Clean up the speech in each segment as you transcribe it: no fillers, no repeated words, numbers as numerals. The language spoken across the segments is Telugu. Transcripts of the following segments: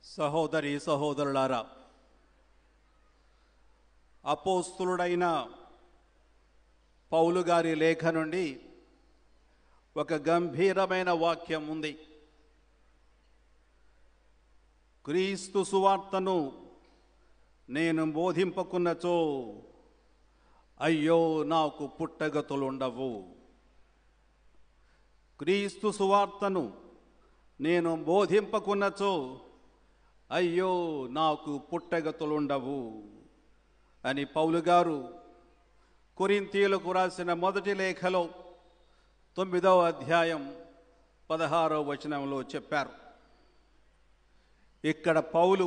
సహోదరి సహోదరులారా, అపోస్తులుడైన పౌలు గారి లేఖ నుండి ఒక గంభీరమైన వాక్యం ఉంది. క్రీస్తు సువార్తను నేను బోధింపకున్నచో అయ్యో నాకు పుట్టగతులుండవు. క్రీస్తు సువార్తను నేను బోధింపకున్నచో అయ్యో నాకు పుట్టగతులుండవు అని పౌలు గారు కొరింథీయులకు రాసిన మొదటి లేఖలో 9వ అధ్యాయం 16వ వచనంలో చెప్పారు. ఇక్కడ పౌలు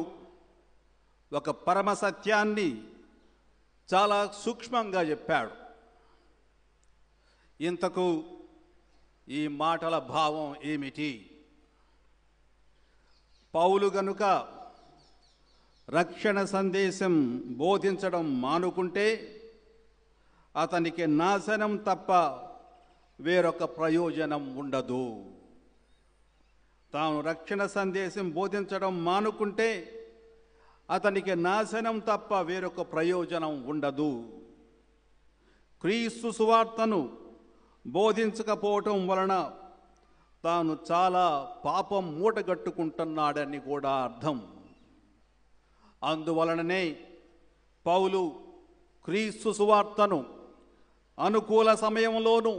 ఒక పరమ సత్యాన్ని చాలా సూక్ష్మంగా చెప్పాడు. ఇంతకు ఈ మాటల భావం ఏమిటి? పౌలు గనుక రక్షణ సందేశం బోధించడం మానుకుంటే అతనికి నాశనం తప్ప వేరొక ప్రయోజనం ఉండదు. తాను రక్షణ సందేశం బోధించడం మానుకుంటే అతనికి నాశనం తప్ప వేరొక ప్రయోజనం ఉండదు. క్రీస్తు సువార్తను బోధించకపోవటం వలన తాను చాలా పాపం మూటగట్టుకుంటున్నాడని కూడా అర్థం. అందువలననే పౌలు క్రీస్తు సువార్తను అనుకూల సమయంలోనూ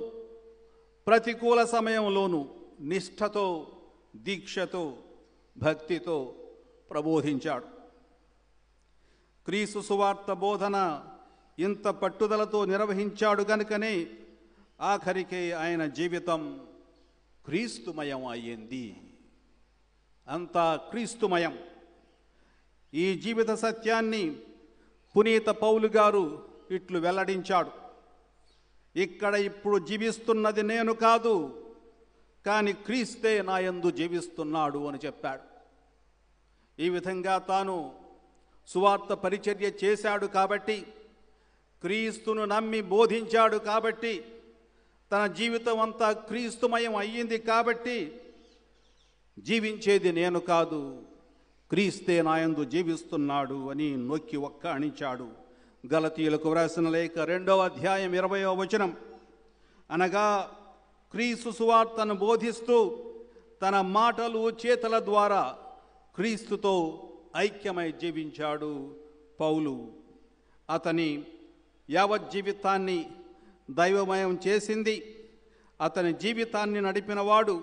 ప్రతికూల సమయంలోనూ నిష్ఠతో, దీక్షతో, భక్తితో ప్రబోధించాడు. క్రీస్తు సువార్త బోధన ఇంత పట్టుదలతో నిర్వహించాడు గనుకనే ఆఖరికి ఆయన జీవితం క్రీస్తుమయం అయ్యింది. అంతా క్రీస్తుమయం. ఈ జీవిత సత్యాన్ని పునీత పౌలు గారు ఇట్లు వెల్లడించాడు. ఇక్కడ ఇప్పుడు జీవిస్తున్నది నేను కాదు, కానీ క్రీస్తే నా యందు జీవిస్తున్నాడు అని చెప్పాడు. ఈ విధంగా తాను సువార్త పరిచర్య చేశాడు కాబట్టి, క్రీస్తును నమ్మి బోధించాడు కాబట్టి, తన జీవితం అంతా క్రీస్తుమయం అయ్యింది కాబట్టి జీవించేది నేను కాదు, క్రీస్తే నా యందు జీవిస్తున్నాడు అని నొక్కి ఒక్కాణించాడు. గలతీయులకు వ్రాసిన లేఖ 2వ అధ్యాయం 20వ వచనం. అనగా క్రీస్తు సువార్తను బోధిస్తూ తన మాటలు చేతల ద్వారా క్రీస్తుతో ఐక్యమై జీవించాడు పౌలు. అతని యావత్ జీవితాన్ని దైవమయం చేసింది, అతని జీవితాన్ని నడిపినవాడు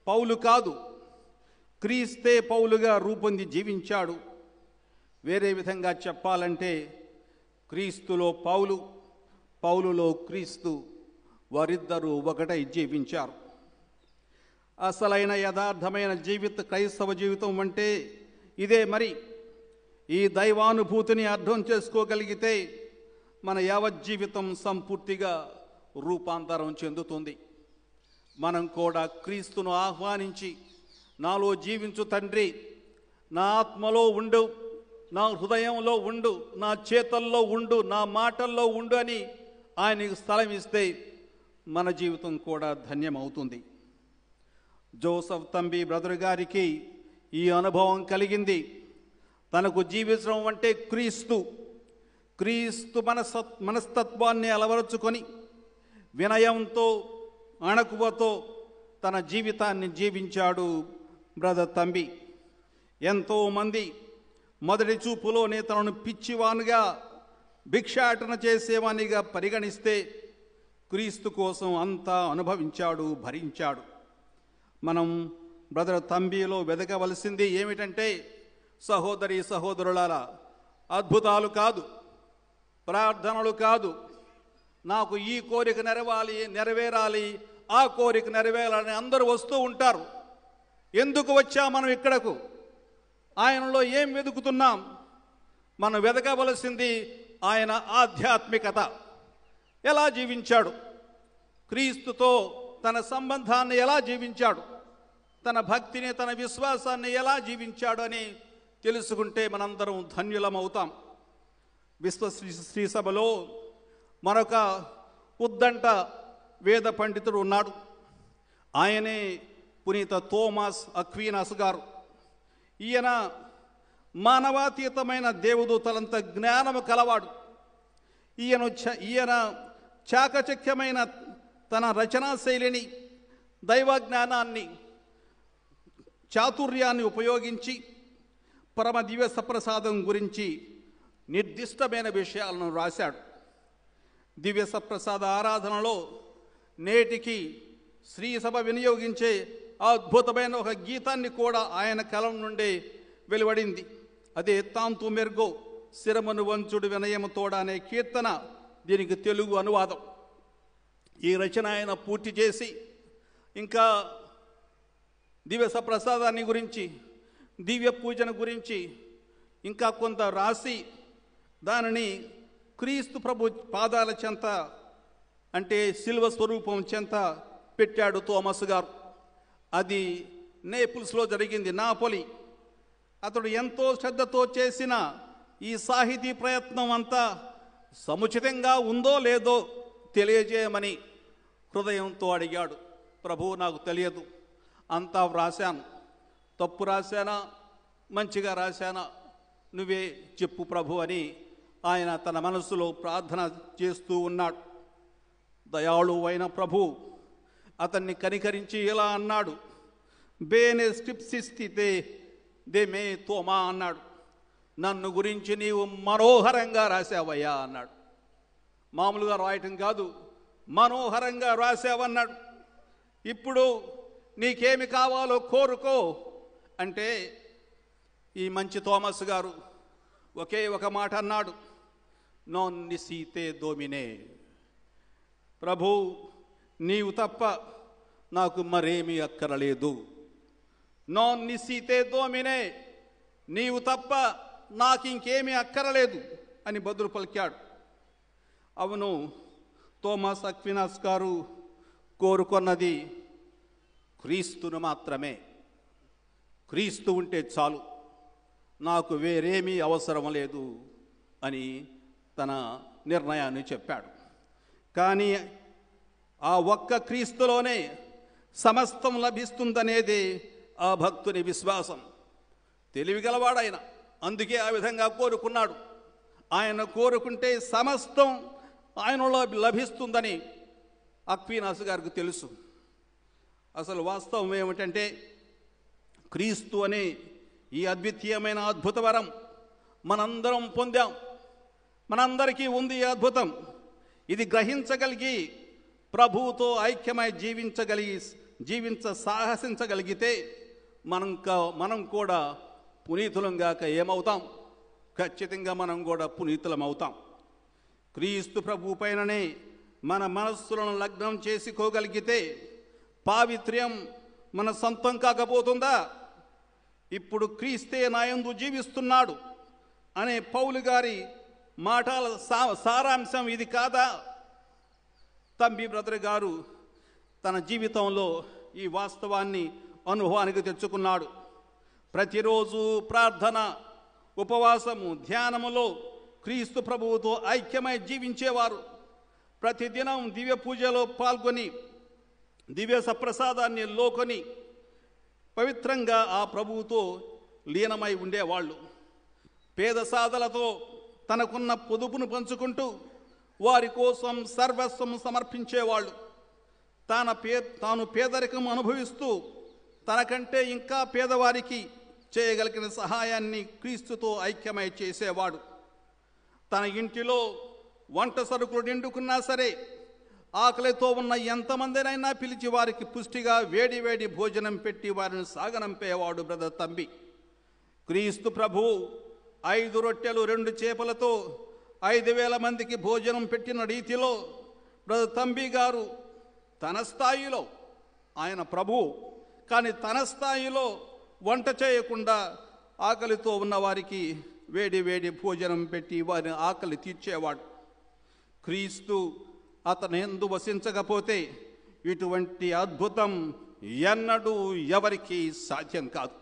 పౌలు కాదు, క్రీస్తే పౌలుగా రూపొంది జీవించాడు. వేరే విధంగా చెప్పాలంటే క్రీస్తులో పౌలు, పౌలులో క్రీస్తు, వారిద్దరూ ఒకటై జీవించారు. అసలైన యథార్థమైన క్రైస్తవ జీవితం అంటే ఇదే. మరి ఈ దైవానుభూతిని అర్థం చేసుకోగలిగితే మన యావత్ జీవితం సంపూర్తిగా రూపాంతరం చెందుతుంది. మనం కూడా క్రీస్తును ఆహ్వానించి, నాలో జీవించు తండ్రి, నా ఆత్మలో ఉండు, నా హృదయంలో ఉండు, నా చేతల్లో ఉండు, నా మాటల్లో ఉండు అని ఆయనకు స్థలం ఇస్తే మన జీవితం కూడా ధన్యమవుతుంది. జోసెఫ్ తంబి బ్రదర్ గారికి ఈ అనుభవం కలిగింది. తనకు జీవించడం అంటే క్రీస్తు మనస్తత్వాన్ని అలవరుచుకొని వినయంతో, అణకువతో తన జీవితాన్ని జీవించాడు బ్రదర్ తంబి. ఎంతోమంది మొదటి చూపులోనే తనను పిచ్చివానుగా, భిక్షాటన చేసేవానిగా పరిగణిస్తే క్రీస్తు కోసం అంతా అనుభవించాడు, భరించాడు. మనం బ్రదర్ తంబిలో వెదకవలసింది ఏమిటంటే, సహోదరి సహోదరులారా, అద్భుతాలు కాదు, ప్రార్థనలు కాదు, నాకు ఈ కోరిక నెరవేరాలి, ఆ కోరిక నెరవేరాలని అందరూ వస్తూ ఉంటారు. ఎందుకు వచ్చా మనం ఇక్కడకు? ఆయనలో ఏం వెతుకుతున్నాం? మనం వెతకవలసింది ఆయన ఆధ్యాత్మికత. ఎలా జీవించాడు, క్రీస్తుతో తన సంబంధాన్ని ఎలా జీవించాడు, తన భక్తిని, తన విశ్వాసాన్ని ఎలా జీవించాడు అని తెలుసుకుంటే మనందరం ధన్యులమవుతాం. విశ్వశ్రీ సభలో మరొక ఉద్దంట వేద పండితుడు ఉన్నాడు. ఆయనే పునీత థోమాస్ అక్వీనాస్ గారు. ఈయన మానవాతీతమైన దేవదూతలంత జ్ఞానము కలవాడు. ఈయన చాకచక్యమైన తన రచనా శైలిని, దైవ జ్ఞానాన్ని, చాతుర్యాన్ని ఉపయోగించి పరమ దివ్య సప్రసాదం గురించి నిర్దిష్టమైన విషయాలను రాశాడు. దివ్య సప్రసాద ఆరాధనలో నేటికి శ్రీసభ వినియోగించే అద్భుతమైన ఒక గీతాన్ని కూడా ఆయన కలం నుండి వెలువడింది. అదే తాంతు మెర్గో శిరమును వంచుడు వినయముతోడ అనే కీర్తన దీనికి తెలుగు అనువాదం. ఈ రచన ఆయన పూర్తి చేసి ఇంకా దివ్య సప్రసాదాన్ని గురించి, దివ్య పూజన గురించి ఇంకా కొంత రాసి దానిని క్రీస్తు ప్రభు పాదాల చెంత, అంటే శిల్వ స్వరూపం చెంత పెట్టాడు థోమస్ గారు. అది నేపుల్స్లో జరిగింది, నాపోలి. అతడు ఎంతో శ్రద్ధతో చేసిన ఈ సాహితీ ప్రయత్నం అంతా సముచితంగా ఉందో లేదో తెలియజేయమని హృదయంతో అడిగాడు. ప్రభువు, నాకు తెలియదు, అంతా వ్రాశాను, తప్పు రాశానా మంచిగా రాశానా నువ్వే చెప్పు ప్రభు అని ఆయన తన మనసులో ప్రార్థన చేస్తూ ఉన్నాడు. దయాళువైన ప్రభు అతన్ని కనికరించి ఇలా అన్నాడు, బేనే స్టిప్సిస్తే దేమే తోమా అన్నాడు. నన్ను గురించి నీవు మనోహరంగా రాశావయ్యా అన్నాడు. మామూలుగా రాయటం కాదు, మనోహరంగా రాశావన్నాడు. ఇప్పుడు నీకేమి కావాలో కోరుకో అంటే ఈ మంచి థోమస్ గారు ఒకే ఒక మాట అన్నాడు, నాన్ నిసీతే దోమినే. ప్రభు, నీవు తప్ప నాకు మరేమీ అక్కరలేదు. నాన్ నిసీతే దోమినే, నీవు తప్ప నాకు ఇంకేమీ అక్కరలేదు అని బదులు పలికాడు. అవును, థోమస్ అక్వినాస్ గారు కోరుకున్నది క్రీస్తును మాత్రమే. క్రీస్తు ఉంటే చాలు, నాకు వేరేమీ అవసరం లేదు అని తన నిర్ణయాన్ని చెప్పాడు. కానీ ఆ ఒక్క క్రీస్తులోనే సమస్తం లభిస్తుందనేది ఆ భక్తుని విశ్వాసం. తెలివిగలవాడాయన, అందుకే ఆ విధంగా కోరుకున్నాడు. ఆయన కోరుకుంటే సమస్తం ఆయనలో లభిస్తుందని అక్వినాస్ గారికి తెలుసు. అసలు వాస్తవం ఏమిటంటే, క్రీస్తు అనే ఈ అద్వితీయమైన అద్భుత వరం మనందరం పొందాం. మనందరికీ ఉంది ఈ అద్భుతం. ఇది గ్రహించగలిగి ప్రభువుతో ఐక్యమై సాహసించగలిగితే మనం కూడా పునీతులంగాక ఏమవుతాం? ఖచ్చితంగా మనం కూడా పునీతులం అవుతాం. క్రీస్తు ప్రభు పైననే మన మనస్సులను లగ్నం చేసుకోగలిగితే పావిత్ర్యం మన సొంతం కాకపోతుందా? ఇప్పుడు క్రీస్తే నాయందు జీవిస్తున్నాడు అనే పౌలు గారి మాటల సారాంశం ఇది కాదా? తంబి బ్రదర్ గారు తన జీవితంలో ఈ వాస్తవాన్ని అనుభవానికి తెచ్చుకున్నాడు. ప్రతిరోజు ప్రార్థన, ఉపవాసము, ధ్యానములో క్రీస్తు ప్రభువుతో ఐక్యమై జీవించేవారు. ప్రతిదినం దివ్య పూజలో పాల్గొని దివ్య సప్రసాదాన్ని లోకొని పవిత్రంగా ఆ ప్రభువుతో లీనమై ఉండేవాళ్ళు. పేద సాధలతో తనకున్న పొదుపును పంచుకుంటూ వారి కోసం సర్వస్వం సమర్పించేవాళ్ళు. తాను పేదరికం అనుభవిస్తూ తనకంటే ఇంకా పేదవారికి చేయగలిగిన సహాయాన్ని క్రీస్తుతో ఐక్యమై చేసేవాడు. తన ఇంటిలో వంట సరుకులు నిండుకున్నా సరే ఆకలితో ఉన్న ఎంతమందినైనా పిలిచి వారికి పుష్టిగా వేడి వేడి భోజనం పెట్టి వారిని సాగనంపేవాడు బ్రదర్ తంబి. క్రీస్తు ప్రభు 5 రొట్టెలు 2 చేపలతో 5,000 మందికి భోజనం పెట్టిన రీతిలో బ్రదర్ తంబి గారు తన స్థాయిలో, ఆయన ప్రభువు కానీ తన స్థాయిలో వంట చేయకుండా ఆకలితో ఉన్న వారికి వేడి వేడి భోజనం పెట్టి వారి ఆకలి తీర్చేవాడు. క్రీస్తు అతను ఎందు వసించకపోతే ఇటువంటి అద్భుతం ఎన్నడూ ఎవరికి సాధ్యం కాదు.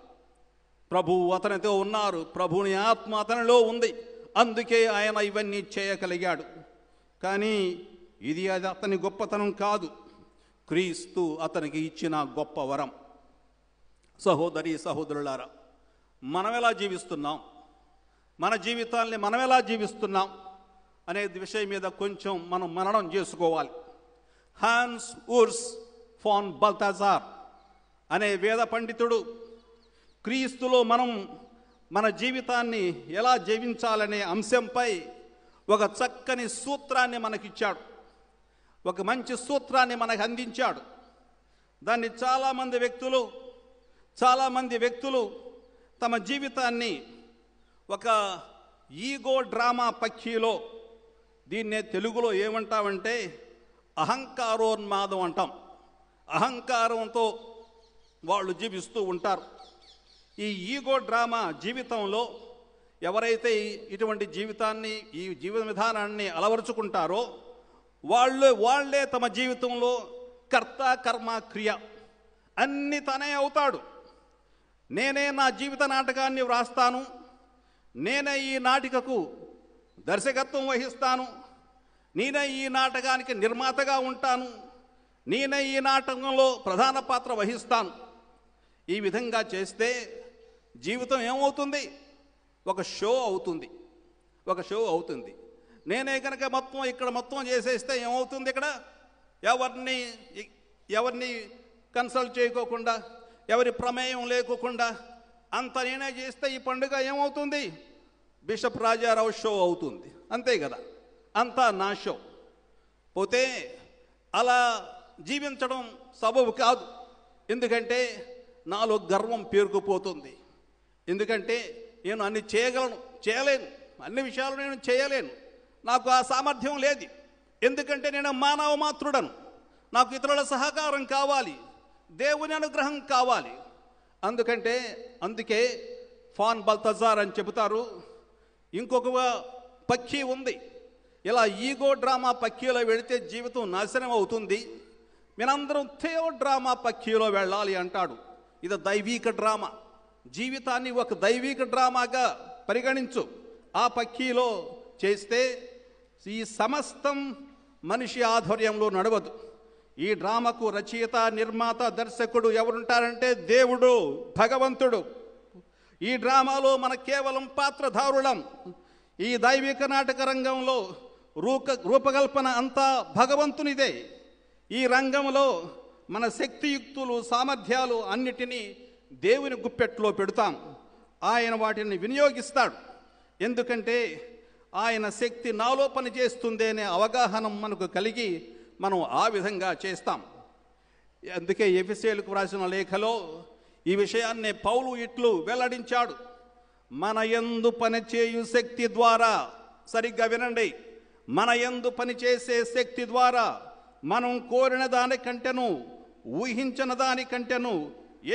ప్రభువు అతనితో ఉన్నారు, ప్రభువుని ఆత్మ అతనిలో ఉంది, అందుకే ఆయన ఇవన్నీ చేయగలిగాడు. కానీ ఇది అతని గొప్పతనం కాదు, క్రీస్తు అతనికి ఇచ్చిన గొప్ప వరం. సహోదరి సహోదరులారా, మనం ఎలా జీవిస్తున్నాం, మన జీవితాల్ని మనం ఎలా జీవిస్తున్నాం అనే విషయం మీద కొంచెం మనం మననం చేసుకోవాలి. హాన్స్ ఊర్స్ ఫాన్ బల్తాజార్ అనే వేద పండితుడు క్రీస్తులో మనం మన జీవితాన్ని ఎలా జీవించాలనే అంశంపై ఒక చక్కని సూత్రాన్ని మనకిచ్చాడు, ఒక మంచి సూత్రాన్ని మనకు అందించాడు. దాన్ని చాలామంది వ్యక్తులు తమ జీవితాన్ని ఒక ఈగో డ్రామా పక్షిలో, దీన్నే తెలుగులో ఏమంటామంటే అహంకారోన్మాదం అంటాం. అహంకారంతో వాళ్ళు జీవిస్తూ ఉంటారు. ఈ ఈగో డ్రామా జీవితంలో ఎవరైతే ఇటువంటి జీవితాన్ని, ఈ జీవన విధానాన్ని అలవరుచుకుంటారో వాళ్ళే తమ జీవితంలో కర్త కర్మ క్రియ అన్ని తనే అవుతాడు. నేనే నా జీవిత నాటకాన్ని వ్రాస్తాను, నేనే ఈ నాటికకు దర్శకత్వం వహిస్తాను, నేనే ఈ నాటకానికి నిర్మాతగా ఉంటాను, నేనే ఈ నాటకంలో ప్రధాన పాత్ర వహిస్తాను. ఈ విధంగా చేస్తే జీవితం ఏమవుతుంది? ఒక షో అవుతుంది. నేనే కనుక మొత్తం చేసేస్తే ఏమవుతుంది? ఇక్కడ ఎవరిని కన్సల్ట్ చేయకోకుండా, ఎవరి ప్రమేయం లేకోకుండా అంత నేనే చేస్తే ఈ పండుగ ఏమవుతుంది? బిషప్ రాజారావు షో అవుతుంది, అంతే కదా, అంతా నా షో. పోతే అలా జీవించడం సబబు కాదు. ఎందుకంటే నాలో గర్వం పేరుకుపోతుంది. ఎందుకంటే నేను అన్ని చేయలేను, అన్ని విషయాలు నేను చేయలేను, నాకు ఆ సామర్థ్యం లేదు. ఎందుకంటే నేను మానవ మాత్రుడను, నాకు ఇతరుల సహకారం కావాలి, దేవుని అనుగ్రహం కావాలి. అందుకే ఫాన్ బల్తజార్ అని చెబుతారు. ఇంకొక పక్షి ఉంది, ఇలా ఈగో డ్రామా పక్షిలో వెళితే జీవితం నాశనం అవుతుంది, మీరందరం థియో డ్రామా పక్షిలో వెళ్ళాలి అంటాడు. ఇది దైవిక డ్రామా. జీవితాన్ని ఒక దైవిక డ్రామాగా పరిగణించు. ఆ పక్షిలో చేస్తే ఈ సమస్తం మనిషి ఆధ్వర్యంలో నడవదు. ఈ డ్రామాకు రచయిత, నిర్మాత, దర్శకుడు ఎవరుంటారంటే దేవుడు, భగవంతుడు. ఈ డ్రామాలో మన కేవలం పాత్రధారులం. ఈ దైవిక నాటక రంగంలో రూపకల్పన అంతా భగవంతునిదే. ఈ రంగంలో మన శక్తియుక్తులు, సామర్థ్యాలు అన్నిటినీ దేవుని గుప్పెట్లో పెడతాం. ఆయన వాటిని వినియోగిస్తాడు. ఎందుకంటే ఆయన శక్తి నాలో పనిచేస్తుంది అనే అవగాహన మనకు కలిగి మనం ఆ విధంగా చేస్తాం. అందుకే ఎఫెసీయులకు వ్రాసిన లేఖలో ఈ విషయాన్ని పౌలు ఇట్లు వెల్లడించాడు. మన యందు పనిచేయు శక్తి ద్వారా, సరిగ్గా వినండి, మన యందు పనిచేసే శక్తి ద్వారా మనం కోరిన దానికంటేను, ఊహించిన దానికంటేను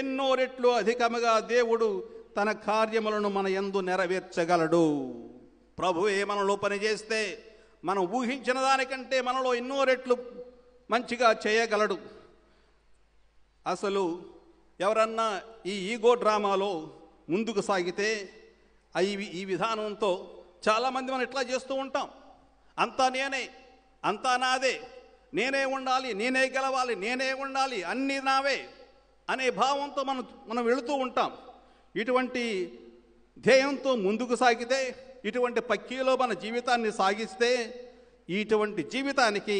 ఎన్నో రెట్లు అధికముగా దేవుడు తన కార్యములను మన యందు నెరవేర్చగలడు. ప్రభువే మనలో పనిచేస్తే మనం ఊహించిన దానికంటే మనలో ఎన్నో రెట్లు మంచిగా చేయగలడు. అసలు ఎవరన్నా ఈ ఈగో డ్రామాలో ముందుకు సాగితే ఈ విధానంతో చాలామంది మనం ఇట్లా చేస్తూ ఉంటాం. అంతా నేనే, అంతా నాదే, నేనే ఉండాలి, నేనే గెలవాలి, నేనే ఉండాలి, అన్నీ నావే అనే భావంతో మనం వెళుతూ ఉంటాం. ఇటువంటి ధ్యేయంతో ముందుకు సాగితే, ఇటువంటి పక్కీలో మన జీవితాన్ని సాగిస్తే ఇటువంటి జీవితానికి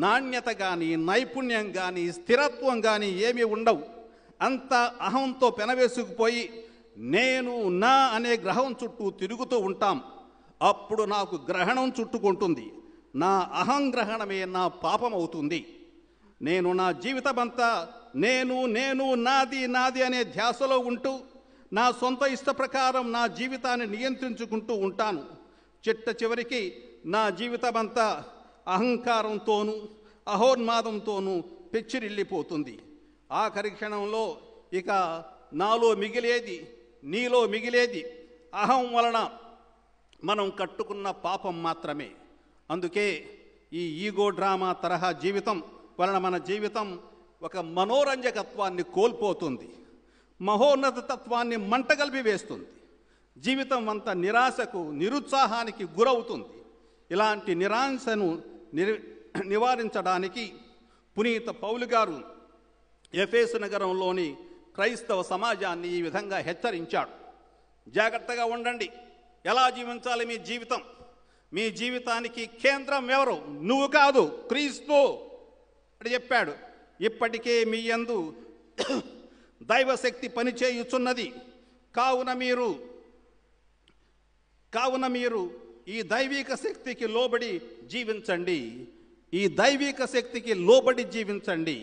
నాణ్యత కానీ, నైపుణ్యం కానీ, స్థిరత్వం కానీ ఏమీ ఉండవు. అంత అహంతో పెనవేసుకుపోయి నేను నా అనే గ్రహం చుట్టూ తిరుగుతూ ఉంటాం. అప్పుడు నాకు గ్రహణం చుట్టుకుంటుంది. నా అహం గ్రహణమే నా పాపం అవుతుంది. నేను నా జీవితమంతా నేను నాది అనే ధ్యాసలో ఉంటూ నా సొంత ఇష్ట ప్రకారం నా జీవితాన్ని నియంత్రించుకుంటూ ఉంటాను. చివరికి నా జీవితమంతా అహంకారంతోనూ అహోన్మాదంతోనూ పెచ్చిరిల్లిపోతుంది. ఆఖరి క్షణంలో ఇక నాలో మిగిలేది, నీలో మిగిలేది అహం వలన మనం కట్టుకున్న పాపం మాత్రమే. అందుకే ఈ ఈగో డ్రామా తరహా జీవితం వలన మన జీవితం ఒక మనోరంజకత్వాన్ని కోల్పోతుంది, మహోన్నత తత్వాన్ని మంటగలిపి వేస్తుంది. జీవితం అంత నిరాశకు, నిరుత్సాహానికి గురవుతుంది. ఇలాంటి నిరాశను నివారించడానికి పునీత పౌలు గారు ఎఫెసు నగరంలోని క్రైస్తవ సమాజాన్ని ఈ విధంగా హెచ్చరించాడు. జాగ్రత్తగా ఉండండి. ఎలా జీవించాలి మీ జీవితం? మీ జీవితానికి కేంద్రం ఎవరు? నువ్వు కాదు, క్రీస్తు అని చెప్పాడు. ఇప్పటికే మీ యందు దైవశక్తి పనిచేయుచున్నది. కావున మీరు ఈ దైవిక శక్తికి లోబడి జీవించండి. ఈ దైవిక శక్తికి లోబడి జీవించండి.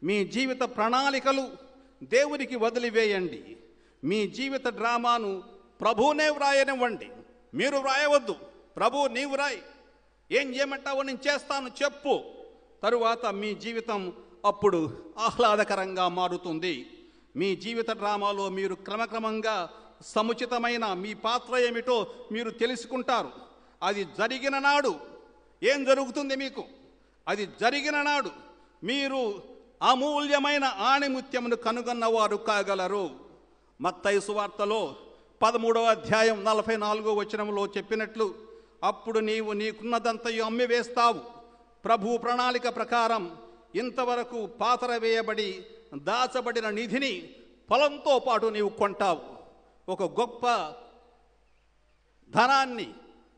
మీ జీవిత ప్రణాళికలు దేవునికి వదిలివేయండి. మీ జీవిత డ్రామాను ప్రభువునే వ్రాయనివ్వండి. మీరు వ్రాయవద్దు. ప్రభు నీవు రాయి, ఏం చేయమంటావో నేను చేస్తాను చెప్పు. తరువాత మీ జీవితం అప్పుడు ఆహ్లాదకరంగా మారుతుంది. మీ జీవిత డ్రామాలో మీరు క్రమక్రమంగా సముచితమైన మీ పాత్ర ఏమిటో మీరు తెలుసుకుంటారు. అది జరిగిన నాడు ఏం జరుగుతుంది మీకు? అది జరిగిన నాడు మీరు అమూల్యమైన ఆణిముత్యమును కనుగొన్నవారు కాగలరు. మత్తయి సువార్తలో 13వ అధ్యాయం 44వ వచనంలో చెప్పినట్లు, అప్పుడు నీవు నీకున్నదంతయు అమ్మి వేస్తావు. ప్రభు ప్రణాళిక ప్రకారం ఇంతవరకు పాతర వేయబడి దాచబడిన నిధిని పొలంతో పాటు నీవు కొంటావు. ఒక గొప్ప ధనాన్ని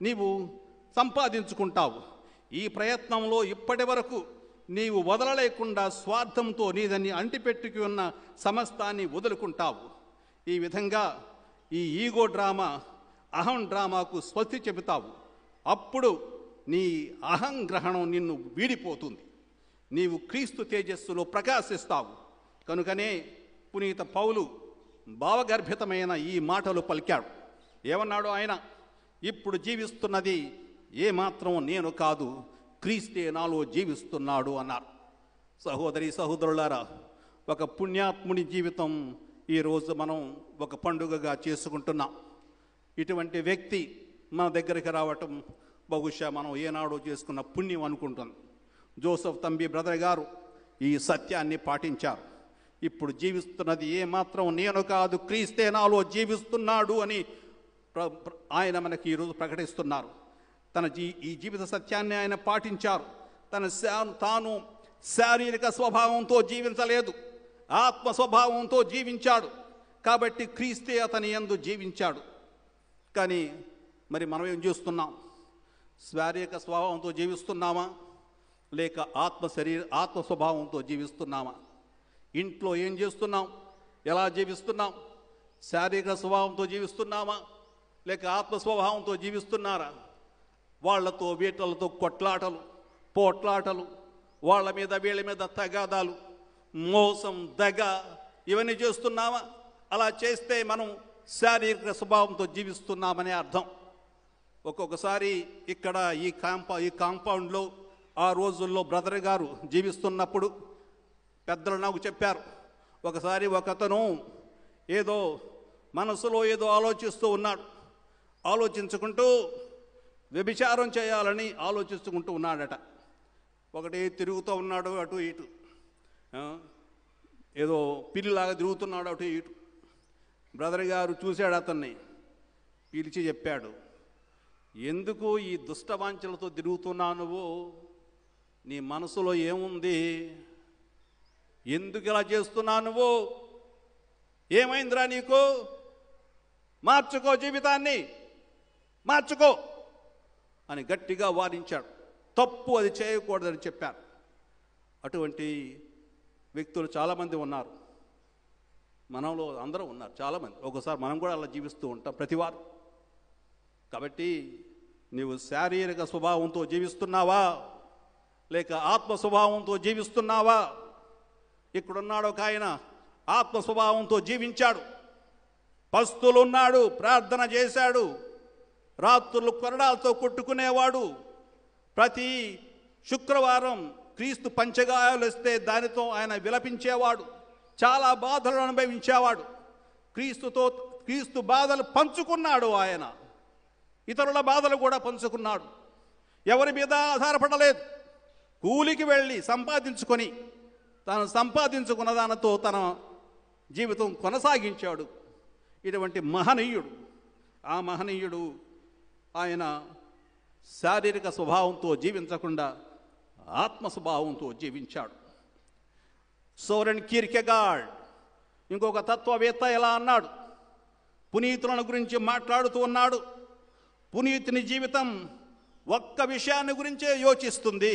నీవు సంపాదించుకుంటావు. ఈ ప్రయత్నంలో ఇప్పటి వరకు నీవు వదలలేకుండా స్వార్థంతో నీదని అంటిపెట్టుకు ఉన్న సమస్తాన్ని వదులుకుంటావు. ఈ విధంగా ఈ ఈగో డ్రామా, అహం డ్రామాకు స్వస్తి చెబుతావు. అప్పుడు నీ అహంగ్రహణం నిన్ను వీడిపోతుంది. నీవు క్రీస్తు తేజస్సులో ప్రకాశిస్తావు. కనుకనే పునీత పౌలు భావగర్భితమైన ఈ మాటలు పలికాడు. ఏమన్నాడు ఆయన? ఇప్పుడు జీవిస్తున్నది ఏమాత్రం నేను కాదు, క్రీస్తే నాలో జీవిస్తున్నాడు అన్నారు. సహోదరి సహోదరులారా, ఒక పుణ్యాత్ముని జీవితం ఈరోజు మనం ఒక పండుగగా చేసుకుంటున్నాం. ఇటువంటి వ్యక్తి మన దగ్గరికి రావటం బహుశా మనం ఏనాడో చేసుకున్న పుణ్యం అనుకుంటాం. జోసెఫ్ తంబి బ్రదర్ గారు ఈ సత్యాన్ని పాటించారు. ఇప్పుడు జీవిస్తున్నది ఏమాత్రం నేను కాదు, క్రీస్తే నాలో జీవిస్తున్నాడు అని ఆయన మనకి ఈరోజు ప్రకటిస్తున్నారు. ఈ జీవిత సత్యాన్ని ఆయన పాటించారు. తాను శారీరక స్వభావంతో జీవించలేదు, ఆత్మ స్వభావంతో జీవించాడు. కాబట్టి క్రీస్తే అతని యందు జీవించాడు. కానీ మరి మనం ఏం చేస్తున్నాం? శారీరక స్వభావంతో జీవిస్తున్నామా, లేక ఆత్మ స్వభావంతో జీవిస్తున్నామా? ఇంట్లో ఏం చేస్తున్నాం? ఎలా జీవిస్తున్నాం? శారీరక స్వభావంతో జీవిస్తున్నామా, లేక ఆత్మ స్వభావంతో జీవిస్తున్నారా? వాళ్లతో వీటలతో కొట్లాటలు, పోట్లాటలు, వాళ్ళ మీద వీళ్ళ మీద తగాదాలు, మోసం, దగ, ఇవన్నీ చేస్తున్నామా? అలా చేస్తే మనం శారీరక స్వభావంతో జీవిస్తున్నామనే అర్థం. ఒక్కొక్కసారి ఇక్కడ ఈ కాంపౌండ్లో ఆ రోజుల్లో బ్రదర్ గారు జీవిస్తున్నప్పుడు పెద్దలు నాకు చెప్పారు. ఒకసారి ఒకతను ఏదో మనసులో ఏదో ఆలోచిస్తూ ఉన్నాడు. ఆలోచించుకుంటూ వ్యభిచారం చేయాలని ఆలోచించుకుంటూ ఉన్నాడట. ఒకటి తిరుగుతూ ఉన్నాడు అటు ఇటు, ఏదో పిల్లిలాగా తిరుగుతున్నాడు అటు ఇటు. బ్రదర్ గారు చూశాడు, అతన్ని పిలిచి చెప్పాడు, ఎందుకు ఈ దుష్టవాంఛలతో తిరుగుతున్నావు నువ్వు? నీ మనసులో ఏముంది? ఎందుకు ఇలా చేస్తున్నావు నువ్వు? ఏమైందిరా నీకు? మార్చుకో, జీవితాన్ని మార్చుకో అని గట్టిగా వారించాడు. తప్పు, అది చేయకూడదని చెప్పారు. అటువంటి వ్యక్తులు చాలామంది ఉన్నారు, మనలో అందరూ ఉన్నారు చాలామంది. ఒకసారి మనం కూడా అలా జీవిస్తూ ఉంటాం ప్రతివారు. కాబట్టి నీవు శారీరక స్వభావంతో జీవిస్తున్నావా, లేక ఆత్మ స్వభావంతో జీవిస్తున్నావా? ఇక్కడున్నాడు ఒక ఆయన ఆత్మ స్వభావంతో జీవించాడు. పస్తులున్నాడు, ప్రార్థన చేశాడు, రాత్రులు కొరడాలతో కొట్టుకునేవాడు. ప్రతి శుక్రవారం క్రీస్తు పంచగాయాలు ఇస్తే దానితో ఆయన విలపించేవాడు. చాలా బాధలు అనుభవించేవాడు. క్రీస్తు బాధలు పంచుకున్నాడు. ఆయన ఇతరుల బాధలు కూడా పంచుకున్నాడు. ఎవరి మీద ఆధారపడలేదు. కూలికి వెళ్ళి సంపాదించుకొని తాను సంపాదించుకున్న దానితో తన జీవితం కొనసాగించాడు. ఇటువంటి మహనీయుడు. ఆ మహనీయుడు ఆయన శారీరక స్వభావంతో జీవించకుండా ఆత్మ స్వభావంతో జీవించాడు. సోరెన్ కీర్కెగార్డ్ ఇంకొక తత్వవేత్త ఎలా అన్నాడు? పునీతులను గురించి మాట్లాడుతూ ఉన్నాడు. పునీతుని జీవితం ఒక్క విషయాన్ని గురించే యోచిస్తుంది.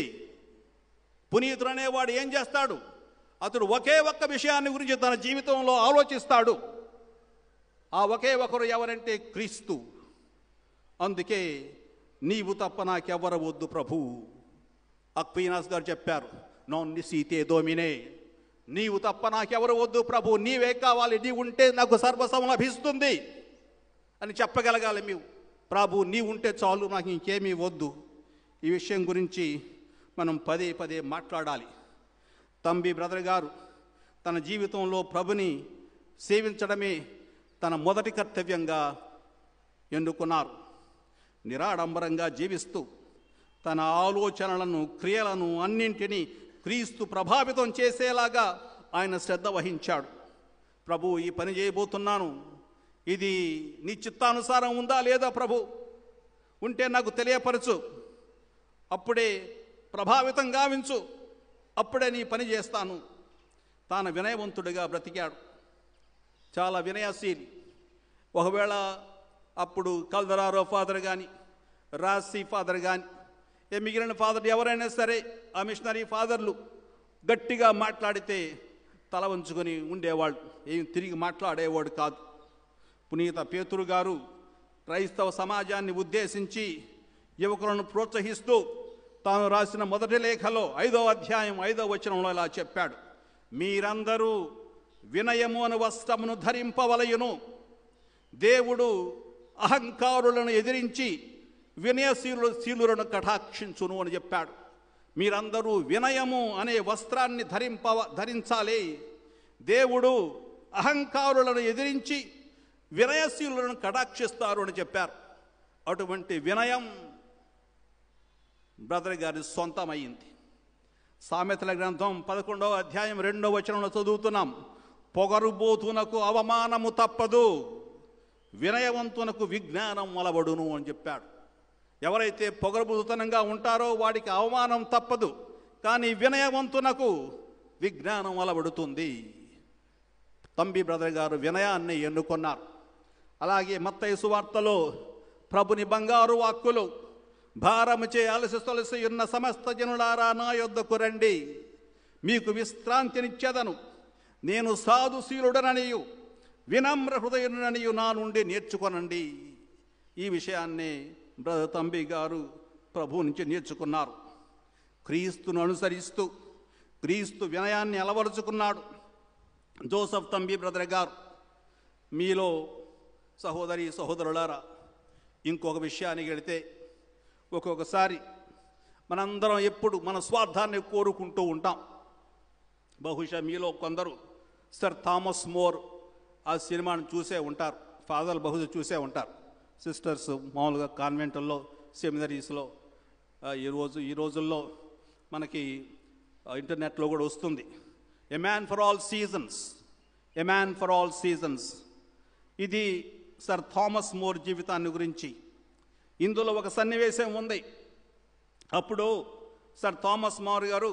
పునీతుడు అనేవాడు ఏం చేస్తాడు? అతడు ఒకే ఒక్క విషయాన్ని గురించి తన జీవితంలో ఆలోచిస్తాడు. ఆ ఒకే ఒకరు ఎవరంటే క్రీస్తు. అందుకే నీవు తప్ప నాకెవరు వద్దు ప్రభు. అక్వీనాస్ గారు చెప్పారు, నాన్ నిసీతే దోమినే, నీవు తప్ప నాకెవరు వద్దు ప్రభు, నీవే కావాలి, నీవు ఉంటే నాకు సర్వస్వం లభిస్తుంది అని చెప్పగలగాలి. మేము ప్రభు నీవు ఉంటే చాలు, నాకు ఇంకేమీ వద్దు. ఈ విషయం గురించి మనం పదే పదే మాట్లాడాలి. తంబి బ్రదర్ గారు తన జీవితంలో ప్రభుని సేవించడమే తన మొదటి కర్తవ్యంగా ఎన్నుకున్నారు. నిరాడంబరంగా జీవిస్తూ తన ఆలోచనలను, క్రియలను అన్నింటినీ క్రీస్తు ప్రభావితం చేసేలాగా ఆయన శ్రద్ధ వహించాడు. ప్రభు ఈ పని చేయబోతున్నాను, ఇది నీ చిత్తానుసారం ఉందా లేదా ప్రభు, ఉంటే నాకు తెలియపరచు, అప్పుడే ప్రభావితం గావించు, అప్పుడే నీ పని చేస్తాను. తాను వినయవంతుడిగా బ్రతికాడు, చాలా వినయశీలి. ఒకవేళ అప్పుడు కల్దరారో ఫాదర్ కానీ, రాసి ఫాదర్ కానీ, మిగిలిన ఫాదర్ ఎవరైనా సరే, ఆ మిషనరీ ఫాదర్లు గట్టిగా మాట్లాడితే తల వంచుకొని ఉండేవాళ్ళు, ఏం తిరిగి మాట్లాడేవాడు కాదు. పునీత పేతురు గారు క్రైస్తవ సమాజాన్ని ఉద్దేశించి యువకులను ప్రోత్సహిస్తూ తాను రాసిన మొదటి లేఖలో 5వ అధ్యాయం 5వ వచనంలో ఇలా చెప్పాడు, మీరందరూ వినయము అను వస్త్రమును ధరింపవలయును, దేవుడు అహంకారులను ఎదిరించి వినయశీలులను కటాక్షించును అని చెప్పాడు. మీరందరూ వినయము అనే వస్త్రాన్ని ధరించాలి. దేవుడు అహంకారులను ఎదిరించి వినయశీలులను కటాక్షిస్తారు అని చెప్పారు. అటువంటి వినయం బ్రదర్ గారి సొంతమైంది. సామెతల గ్రంథం 11వ అధ్యాయం 2వ వచనంలో చదువుతున్నాం, పొగరుబోతునకు అవమానము తప్పదు, వినయవంతునకు విజ్ఞానం అలవడును అని చెప్పాడు. ఎవరైతే పొగరుబోతుతనంగా ఉంటారో వాడికి అవమానం తప్పదు, కానీ వినయవంతునకు విజ్ఞానం అలవడుతుంది. తంబి బ్రదర్ గారు వినయాన్ని ఎన్నుకున్నారు. అలాగే మత్తయి సువార్తలో ప్రభుని బంగారు వాక్కులు, భారముచే అలసి ఉన్న సమస్త జనులారా నా యొద్దకు రండి, మీకు విశ్రాంతినిచ్చేదను, నేను సాధుశీలుడననియు వినమ్ర హృదయుడననియు నా నుండి నేర్చుకొనండి. ఈ విషయాన్ని బ్రదర్ తంబి గారు ప్రభు నుంచి నేర్చుకున్నారు. క్రీస్తును అనుసరిస్తూ క్రీస్తు వినయాన్ని అలవరుచుకున్నాడు జోసెఫ్ తంబి బ్రదర్ గారు. మీలో సహోదరి సహోదరులారా, ఇంకొక విషయానికి వెళితే, ఒక్కొక్కసారి మనందరం ఎప్పుడు మన స్వార్థాన్ని కోరుకుంటూ ఉంటాం. బహుశా మీలో కొందరు సర్ థామస్ మోర్ ఆ సినిమాను చూసే ఉంటారు, ఫాదర్లు బహుశా చూసే ఉంటారు. సిస్టర్స్ మామూలుగా కాన్వెంట్ల్లో, సెమినరీస్లో ఈ రోజుల్లో మనకి ఇంటర్నెట్లో కూడా వస్తుంది. A man for all seasons, a man for all seasons. ఇది సర్ థామస్ మోర్ జీవితాన్ని గురించి. ఇందులో ఒక సన్నివేశం ఉంది. అప్పుడు సర్ థామస్ మోర్ గారు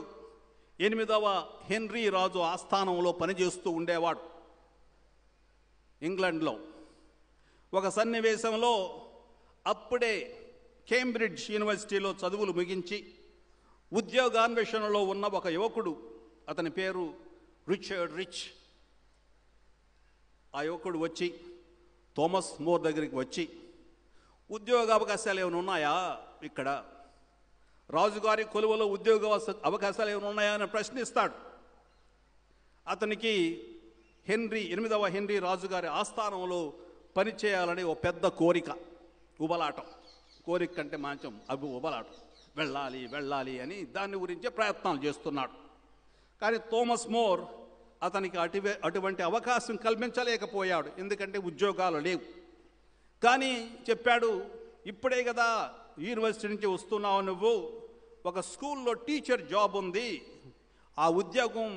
8వ హెన్రీ రాజు ఆస్థానంలో పనిచేస్తూ ఉండేవాడు ఇంగ్లాండ్లో. ఒక సన్నివేశంలో అప్పుడే కేంబ్రిడ్జ్ యూనివర్సిటీలో చదువులు ముగించి ఉద్యోగాన్వేషణలో ఉన్న ఒక యువకుడు, అతని పేరు రిచర్డ్ రిచ్. ఆ యువకుడు వచ్చి థామస్ మోర్ దగ్గరికి వచ్చి, ఉద్యోగ అవకాశాలు ఏమైనా ఉన్నాయా, ఇక్కడ రాజుగారి కొలువులో ఉద్యోగ అవకాశాలు ఏమైనా ఉన్నాయా అని ప్రశ్నిస్తాడు. అతనికి 8వ హెన్రీ రాజుగారి ఆస్థానంలో పనిచేయాలని ఓ పెద్ద కోరిక, ఉబలాటం. కోరిక కంటే మంచం అవి ఉబలాటం, వెళ్ళాలి వెళ్ళాలి అని దాని గురించే ప్రయత్నాలు చేస్తున్నాడు. కానీ థామస్ మోర్ అతనికి అటువంటి అవకాశం కల్పించలేకపోయాడు, ఎందుకంటే ఉద్యోగాలు లేవు. కానీ చెప్పాడు, ఇప్పుడే కదా యూనివర్సిటీ నుంచి వస్తున్నావు నువ్వు, ఒక స్కూల్లో టీచర్ జాబ్ ఉంది, ఆ ఉద్యోగం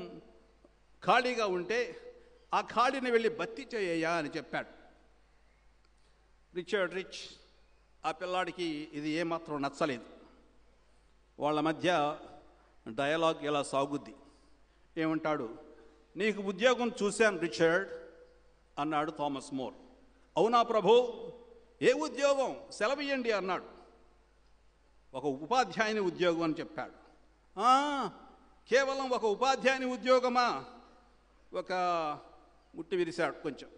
ఖాళీగా ఉంటే ఆ ఖాళీని వెళ్ళి భర్తీ చేయ్యా అని చెప్పాడు. రిచర్డ్ రిచ్ ఆ పిల్లాడికి ఇది ఏమాత్రం నచ్చలేదు. వాళ్ళ మధ్య డయలాగ్ ఎలా సాగుద్ది. ఏమంటాడు, నీకు ఉద్యోగం చూశాను రిచర్డ్ అన్నాడు థామస్ మోర్. అవునా ప్రభు, ఏ ఉద్యోగం, సెలవియ్యండి అన్నాడు. ఒక ఉపాధ్యాయుని ఉద్యోగం అని చెప్పాడు. కేవలం ఒక ఉపాధ్యాయుని ఉద్యోగమా? ఒక ముట్టి విరిశాడు కొంచెం.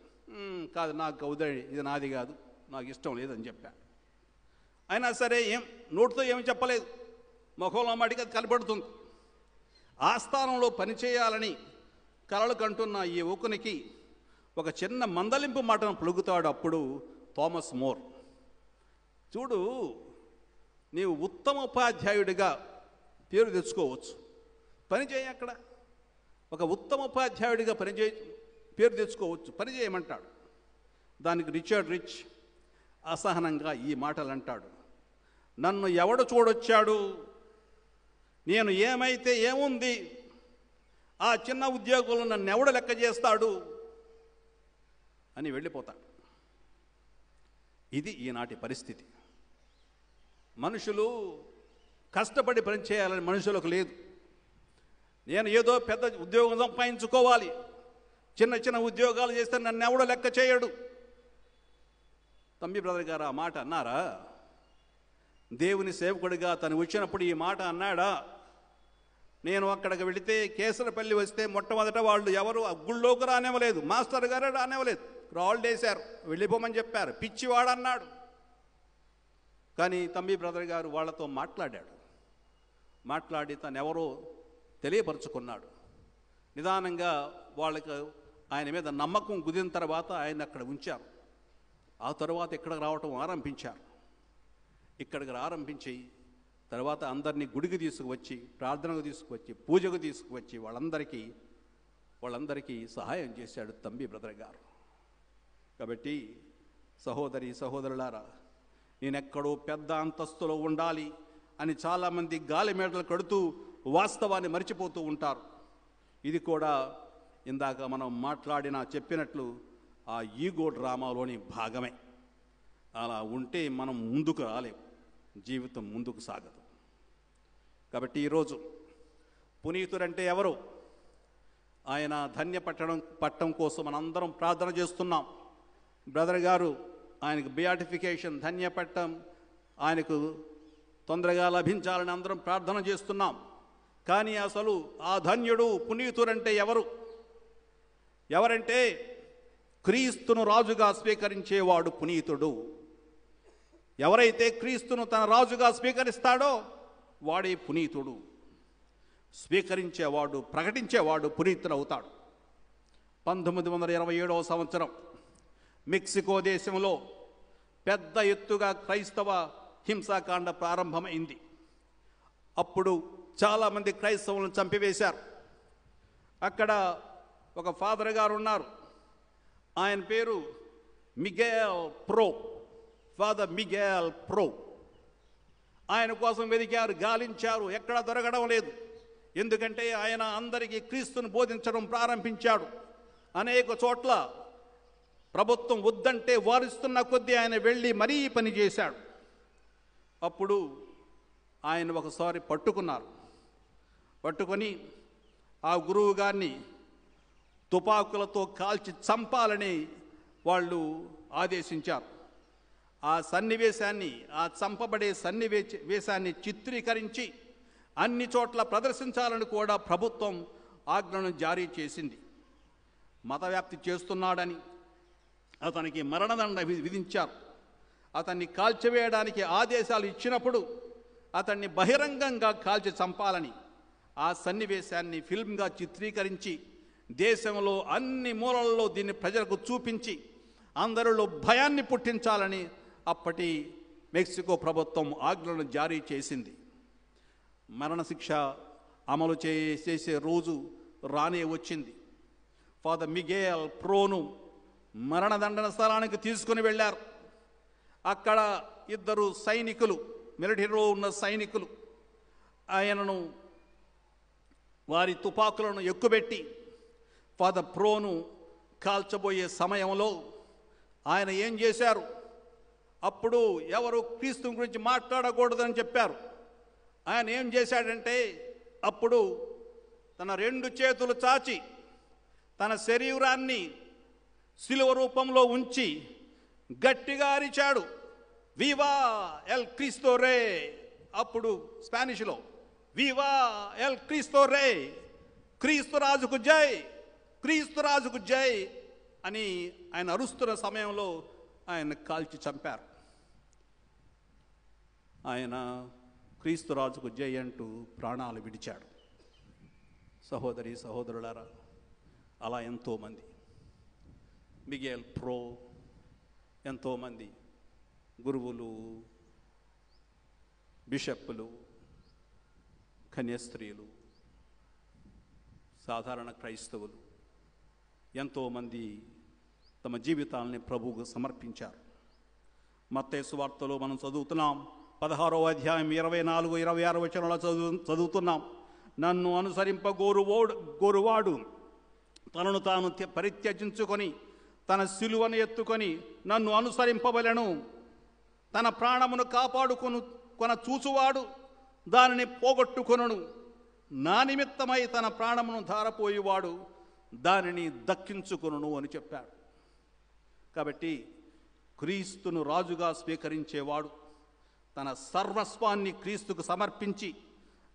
కాదు, నాకు అవుదండి, ఇది నాది కాదు, నాకు ఇష్టం లేదని చెప్పాడు. అయినా సరే నోటితో ఏమి చెప్పలేదు, ముఖంలో మటుకు అది కనపడుతుంది. ఆ స్థానంలో పనిచేయాలని కలలు కంటున్న ఈ యువకునికి ఒక చిన్న మందలింపు మాటను పలుకుతాడు అప్పుడు థామస్ మోర్. చూడు, నీవు ఉత్తమ ఉపాధ్యాయుడిగా పేరు తెచ్చుకోవచ్చు, పని చేయి అక్కడ. ఒక ఉత్తమ ఉపాధ్యాయుడిగా పేరు తెచ్చుకోవచ్చు, పని చేయమంటాడు. దానికి రిచర్డ్ రిచ్ అసహనంగా ఈ మాటలు అంటాడు. నన్ను ఎవడు చూడొచ్చాడు, నేను ఏమైతే ఏముంది, ఆ చిన్న ఉద్యోగంలో నన్ను ఎవడు లెక్క చేస్తాడు అని వెళ్ళిపోతాడు. ఇది ఈనాటి పరిస్థితి. మనుషులు కష్టపడి పని చేయాలని మనుషులకు లేదు. నేను ఏదో పెద్ద ఉద్యోగం సంపాదించుకోవాలి, చిన్న చిన్న ఉద్యోగాలు చేస్తే నన్ను ఎవడో లెక్క చేయడు. తంబి బ్రదర్ గారు ఆ మాట అన్నారా? దేవుని సేవకుడిగా తను వచ్చినప్పుడు ఈ మాట అన్నాడా? నేను అక్కడికి వెళితే కేసరపల్లి వస్తే మొట్టమొదట వాళ్ళు ఎవరు గుళ్ళోకి రానివ్వలేదు, మాస్టర్ గారు రానివ్వలేదు, రాళ్ళు వేశారు, వెళ్ళిపోమని చెప్పారు, పిచ్చివాడన్నాడు. కానీ తంబి బ్రదర్ గారు వాళ్ళతో మాట్లాడి తను ఎవరో తెలియపరుచుకున్నాడు. నిదానంగా వాళ్ళకు ఆయన మీద నమ్మకం కుదిరిన తర్వాత ఆయన అక్కడ ఉంచారు. ఆ తరువాత ఇక్కడికి రావటం ఆరంభించారు. ఇక్కడికి ఆరంభించి తర్వాత అందరినీ గుడికి తీసుకువచ్చి, ప్రార్థనకు తీసుకువచ్చి, పూజకు తీసుకువచ్చి వాళ్ళందరికీ సహాయం చేశాడు తంబి బ్రదర్ గారు. కాబట్టి సహోదరులారా, నేనెక్కడో పెద్ద అంతస్తులో ఉండాలి అని చాలామంది గాలి మేడలు కడుతూ వాస్తవాన్ని మర్చిపోతూ ఉంటారు. ఇది కూడా ఇందాక మనం చెప్పినట్లు ఆ ఈగో డ్రామాలోని భాగమే. అలా ఉంటే మనం ముందుకు రాలేం, జీవితం ముందుకు సాగదు. కాబట్టి ఈరోజు పునీతుడంటే ఎవరు? ఆయన ధన్య పట్టడం కోసం మనందరం ప్రార్థన చేస్తున్నాం. బ్రదర్ గారు ఆయనకు బియాటిఫికేషన్, ధన్య పట్టం ఆయనకు తొందరగా లభించాలని అందరం ప్రార్థన చేస్తున్నాం. కానీ అసలు ఆ ధన్యుడు పునీతుడంటే ఎవరంటే క్రీస్తును రాజుగా స్వీకరించేవాడు పునీతుడు. ఎవరైతే క్రీస్తును తన రాజుగా స్వీకరిస్తాడో వాడే పునీతుడు. స్వీకరించేవాడు, ప్రకటించేవాడు పునీతుడవుతాడు. 1927వ సంవత్సరం మెక్సికో దేశంలో పెద్ద ఎత్తుగా క్రైస్తవ హింసాకాండ ప్రారంభమైంది. అప్పుడు చాలామంది క్రైస్తవులను చంపివేశారు. అక్కడ ఒక ఫాదర్ గారు ఉన్నారు, ఆయన పేరు Miguel pro, father Miguel pro. ఆయన కోసం వెతికారు, గాలించారు, ఎక్కడా దొరకడం లేదు. ఎందుకంటే ఆయన అందరికీ క్రీస్తును బోధించడం ప్రారంభించాడు. అనేక చోట్ల ప్రభుత్వం వద్దంటే వారిస్తున్న కొద్దీ ఆయన వెళ్ళి మరీ పని చేశాడు. అప్పుడు ఆయన ఒకసారి పట్టుకొని ఆ గురువు గారిని తుపాకులతో కాల్చి చంపాలని వాళ్ళు ఆదేశించారు. ఆ సన్నివేశాన్ని, ఆ చంపబడే సన్నివేశాన్ని చిత్రీకరించి అన్ని చోట్ల ప్రదర్శించాలని కూడా ప్రభుత్వం ఆజ్ఞను జారీ చేసింది. మతవ్యాప్తి చేస్తున్నాడని అతనికి మరణదండ విధించారు. అతన్ని కాల్చివేయడానికి ఆదేశాలు ఇచ్చినప్పుడు అతన్ని బహిరంగంగా కాల్చి చంపాలని ఆ సన్నివేశాన్ని ఫిల్మ్గా చిత్రీకరించి దేశంలో అన్ని మూలల్లో దీన్ని ప్రజలకు చూపించి అందరిలో భయాన్ని పుట్టించాలని అప్పటి మెక్సికో ప్రభుత్వం ఆజ్ఞలను జారీ చేసింది. మరణశిక్ష అమలు చేసే రోజు రానే వచ్చింది. ఫాదర్ మిగేల్ ప్రోను మరణదండన స్థలానికి తీసుకుని వెళ్ళారు. అక్కడ ఇద్దరు సైనికులు, మిలిటరీలో ఉన్న సైనికులు ఆయనను వారి తుపాకులను ఎక్కుబెట్టి ఫాదర్ ప్రోను కాల్చబోయే సమయంలో ఆయన ఏం చేశారు? అప్పుడు ఎవరు క్రీస్తు గురించి మాట్లాడకూడదని చెప్పారు. ఆయన ఏం చేశాడంటే అప్పుడు తన 2 చేతులు చాచి తన శరీరాన్ని శిలువ రూపంలో ఉంచి గట్టిగా అరిచాడు, వివా ఎల్ క్రీస్తో రే. అప్పుడు స్పానిష్లో వివా ఎల్ క్రీస్తో రే, క్రీస్తు రాజుకు జై, క్రీస్తు రాజుకు జై అని ఆయన అరుస్తున్న సమయంలో ఆయన కాల్చి చంపారు. ఆయన క్రీస్తు రాజుకు జై అంటూ ప్రాణాలు విడిచాడు. సహోదరి సహోదరులారా, అలా ఎంతోమంది, మిగేల్ ప్రో, ఎంతోమంది గురువులు, బిషప్పులు, కన్యాస్త్రీలు, సాధారణ క్రైస్తవులు ఎంతోమంది తమ జీవితాలని ప్రభువుకు సమర్పించారు. మత్తయి సువార్తలో మనం చదువుతున్నాం, 16వ అధ్యాయం 24, 26 వచనంలో చదువుతున్నాం. నన్ను అనుసరింపగోరువాడు తనను తాను పరిత్యజించుకొని తన సిలువను ఎత్తుకొని నన్ను అనుసరింపవలెను. తన ప్రాణమును కొన చూచువాడు దానిని పోగొట్టుకొనును. నా నిమిత్తమై తన ప్రాణమును ధారపోయేవాడు దానిని దక్కించుకొనును అని చెప్పాడు. కాబట్టి క్రీస్తును రాజుగా స్వీకరించేవాడు తన సర్వస్వాన్ని క్రీస్తుకు సమర్పించి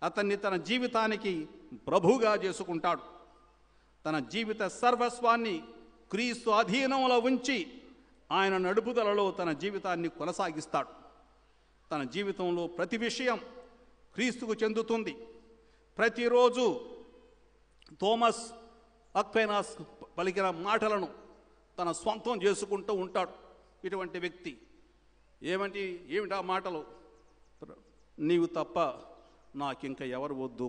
అతన్ని తన జీవితానికి ప్రభువుగా చేసుకుంటాడు. తన జీవిత సర్వస్వాన్ని క్రీస్తు అధీనంలో ఉంచి ఆయన నడుపుదలలో తన జీవితాన్ని కొనసాగిస్తాడు. తన జీవితంలో ప్రతి విషయం క్రీస్తుకు చెందుతుంది. ప్రతిరోజు థోమస్ అక్వైనాస్ పలికిన మాటలను తన స్వంతం చేసుకుంటూ ఉంటాడు ఇటువంటి వ్యక్తి. ఏమిటా మాటలు? నీవు తప్ప నాకింక ఎవరు వద్దు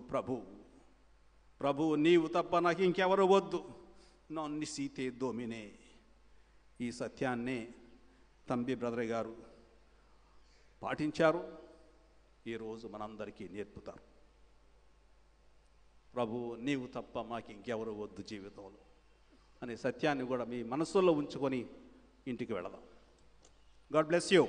ప్రభు, నీవు తప్ప నాకు ఇంకెవరు వద్దు, నాన్ని సీతే దోమినే. ఈ సత్యాన్నే తంబి బ్రదర్ గారు పాటించారు, ఈరోజు మనందరికీ నేర్పుతారు. ప్రభు, నీవు తప్ప మాకు ఇంకెవరు వద్దు జీవితంలో అనే సత్యాన్ని కూడా మీ మనసులో ఉంచుకొని ఇంటికి వెళదాం. God bless you.